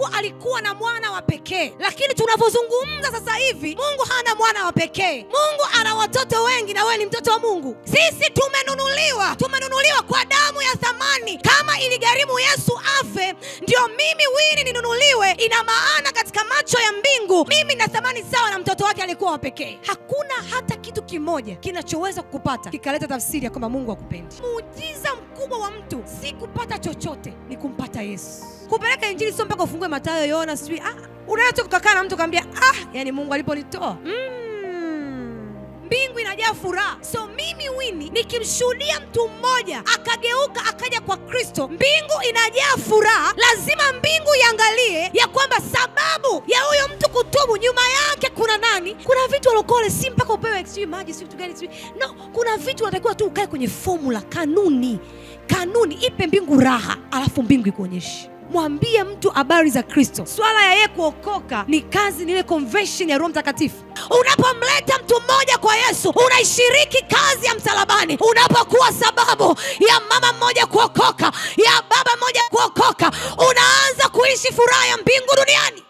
Mungu alikuwa na mwana wa pekee, lakini tunavyozungumza sasa hivi Mungu hana mwana wa pekee. Mungu ana watoto wengi, na wewe ni mtoto wa Mungu. Sisi tumenunuliwa kwa damu ya thamani. Kama iligharimu Yesu afe ndio mimi Winnie ninunuliwe, ina maana katika macho ya mbingu mimi na thamani sawa na mtoto wake alikuwa wa pekee. Hakuna hata kitu kimoja kinachoweza kukupata kikaleta tafsiri ya kwamba Mungu hakupendi. Muujiza mkubwa wa mtu si kupata chochote, ni kumpata Yesu. Kupeleka injili sio mpaka ufungue Mathayo, Yohana, sijui unaweza kukaa na mtu kaambia yani Mungu aliponitoa mbingu inajaa furaha. So mimi Winnie nikimshuhudia mtu mmoja akageuka akaja kwa Kristo, mbingu inajaa furaha. Lazima mbingu iangalie ya kwamba sababu ya huyo mtu kutubu nyuma yake kuna nani. Kuna vitu walokole si mpaka upewe sijui maji sijui kitu gani sijui. No, kuna vitu unatakiwa tu ukae kwenye formula, kanuni ipe mbingu raha, alafu mbingu ikuonyeshe. Mwambie mtu habari za Kristo. Swala ya yeye kuokoka ni kazi, ni ile conversion ya Roho Mtakatifu. Unapomleta mtu mmoja kwa Yesu, unaishiriki kazi ya msalabani. Unapokuwa sababu ya mama mmoja kuokoka, ya baba mmoja kuokoka, unaanza kuishi furaha ya mbingu duniani.